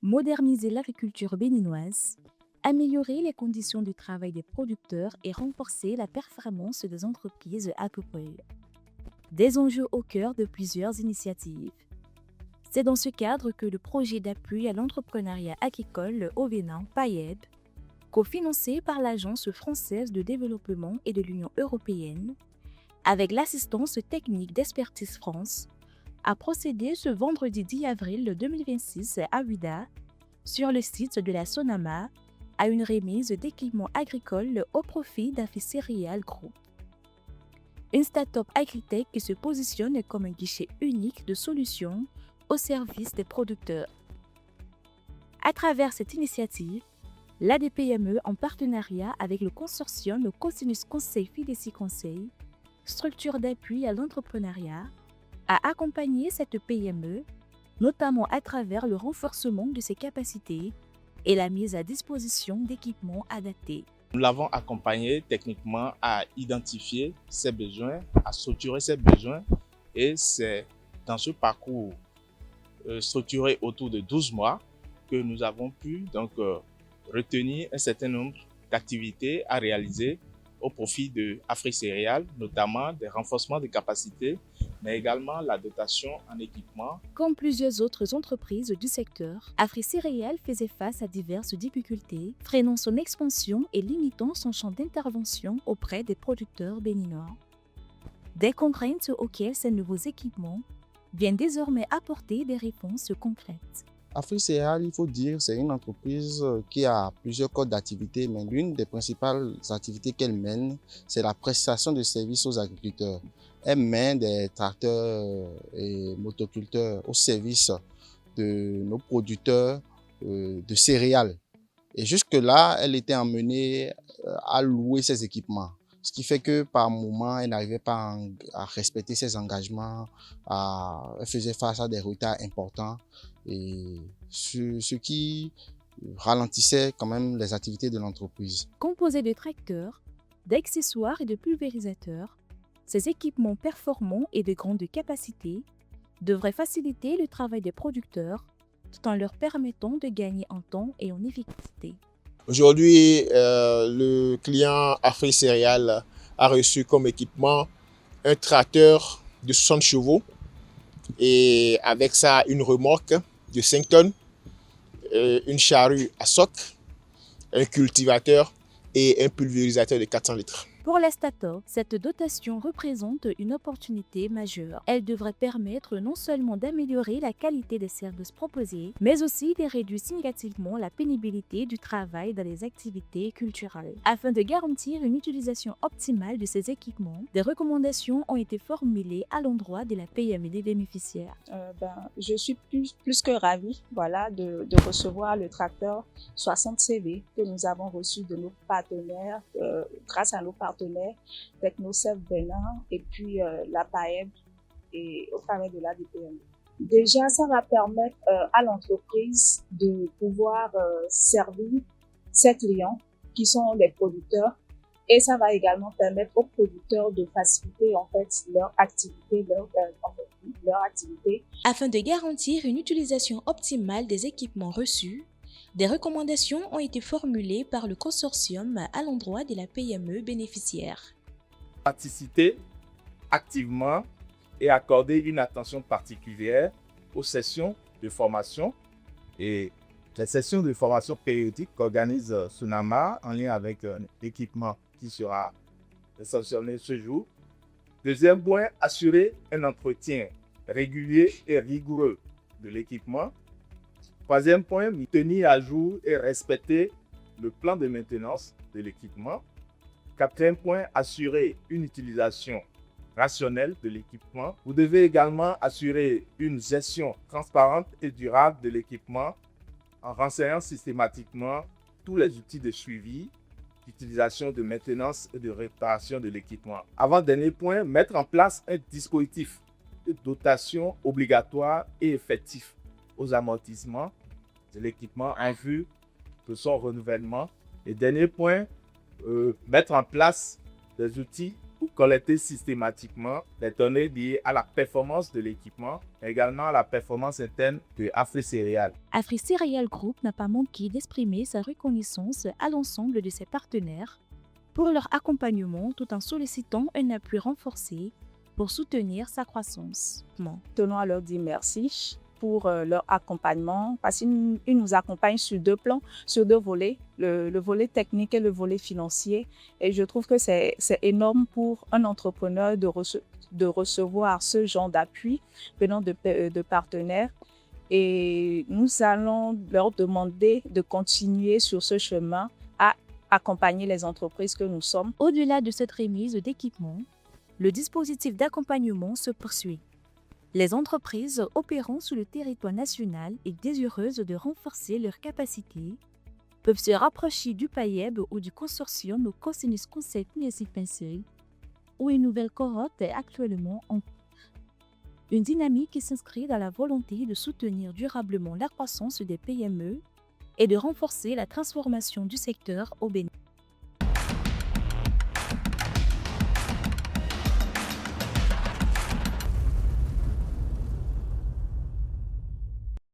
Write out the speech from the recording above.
moderniser l'agriculture béninoise, améliorer les conditions de travail des producteurs et renforcer la performance des entreprises agricoles. Des enjeux au cœur de plusieurs initiatives. C'est dans ce cadre que le projet d'appui à l'entrepreneuriat agricole au Bénin, PAEB, cofinancé par l'Agence française de développement et de l'Union européenne, avec l'assistance technique d'Expertise France, a procédé ce vendredi 10 avril 2026 à Ouidah, sur le site de la Sonama, à une remise d'équipements agricoles au profit d'Africéréales Group. Une start-up agritech qui se positionne comme un guichet unique de solutions au service des producteurs. À travers cette initiative, l'ADPME, en partenariat avec le consortium Cosinus Conseil Fidecy Conseil, structure d'appui à l'entrepreneuriat, a accompagné cette PME, notamment à travers le renforcement de ses capacités et la mise à disposition d'équipements adaptés. Nous l'avons accompagné techniquement à identifier ses besoins, à structurer ses besoins, et c'est dans ce parcours structuré autour de 12 mois que nous avons pu retenir un certain nombre d'activités à réaliser au profit de Africéréales, notamment des renforcements de capacités, mais également la dotation en équipement. Comme plusieurs autres entreprises du secteur, Africéréales faisait face à diverses difficultés, freinant son expansion et limitant son champ d'intervention auprès des producteurs béninois. Des contraintes auxquelles ces nouveaux équipements viennent désormais apporter des réponses concrètes. Africéréales, il faut dire, c'est une entreprise qui a plusieurs corps d'activité, mais l'une des principales activités qu'elle mène, c'est la prestation de services aux agriculteurs. Elle mène des tracteurs et motoculteurs au service de nos producteurs de céréales. Et jusque-là, elle était emmenée à louer ses équipements. Ce qui fait que par moment, elle n'arrivait pas à respecter ses engagements, elle faisait face à des retards importants, et ce qui ralentissait quand même les activités de l'entreprise. Composés de tracteurs, d'accessoires et de pulvérisateurs, ces équipements performants et de grande capacité devraient faciliter le travail des producteurs tout en leur permettant de gagner en temps et en efficacité. Aujourd'hui, le client Africéréales a reçu comme équipement un tracteur de 60 chevaux et avec ça une remorque de 5 tonnes, une charrue à soc, un cultivateur et un pulvérisateur de 400 litres. Pour les startups, cette dotation représente une opportunité majeure. Elle devrait permettre non seulement d'améliorer la qualité des services proposés, mais aussi de réduire significativement la pénibilité du travail dans les activités culturelles. Afin de garantir une utilisation optimale de ces équipements, des recommandations ont été formulées à l'endroit de la PME des bénéficiaires. Je suis plus que ravie de recevoir le tracteur 60 CV que nous avons reçu de nos partenaires, grâce à nos partenaires Technoserve Bénin et puis la PAEB et au travers de l'ADPME. Déjà, ça va permettre à l'entreprise de pouvoir servir ses clients qui sont les producteurs, et ça va également permettre aux producteurs de faciliter en fait leur activité. Afin de garantir une utilisation optimale des équipements reçus, des recommandations ont été formulées par le consortium à l'endroit de la PME bénéficiaire. Participer activement et accorder une attention particulière aux sessions de formation et les sessions de formation périodiques qu'organise Sonama en lien avec l'équipement qui sera réceptionné ce jour. Deuxième point, assurer un entretien régulier et rigoureux de l'équipement. Troisième point, tenir à jour et respecter le plan de maintenance de l'équipement. Quatrième point, assurer une utilisation rationnelle de l'équipement. Vous devez également assurer une gestion transparente et durable de l'équipement en renseignant systématiquement tous les outils de suivi, d'utilisation, de maintenance et de réparation de l'équipement. Avant-dernier point, mettre en place un dispositif de dotation obligatoire et effectif aux amortissements de l'équipement en vue de son renouvellement. Et dernier point, mettre en place des outils pour collecter systématiquement les données liées à la performance de l'équipement, mais également à la performance interne de AfriCéréales. AfriCéréales Group n'a pas manqué d'exprimer sa reconnaissance à l'ensemble de ses partenaires pour leur accompagnement tout en sollicitant un appui renforcé pour soutenir sa croissance. Tenons à leur dire merci pour leur accompagnement parce qu'ils nous accompagnent sur deux plans, sur deux volets, le volet technique et le volet financier. Et je trouve que c'est énorme pour un entrepreneur de recevoir ce genre d'appui venant de partenaires. Et nous allons leur demander de continuer sur ce chemin à accompagner les entreprises que nous sommes. Au-delà de cette remise d'équipement, le dispositif d'accompagnement se poursuit. Les entreprises opérant sur le territoire national et désireuses de renforcer leurs capacités peuvent se rapprocher du PAIEB ou du consortium Cosinus Concept Music Pencil, où une nouvelle cohorte est actuellement en cours. Une dynamique qui s'inscrit dans la volonté de soutenir durablement la croissance des PME et de renforcer la transformation du secteur au Bénin.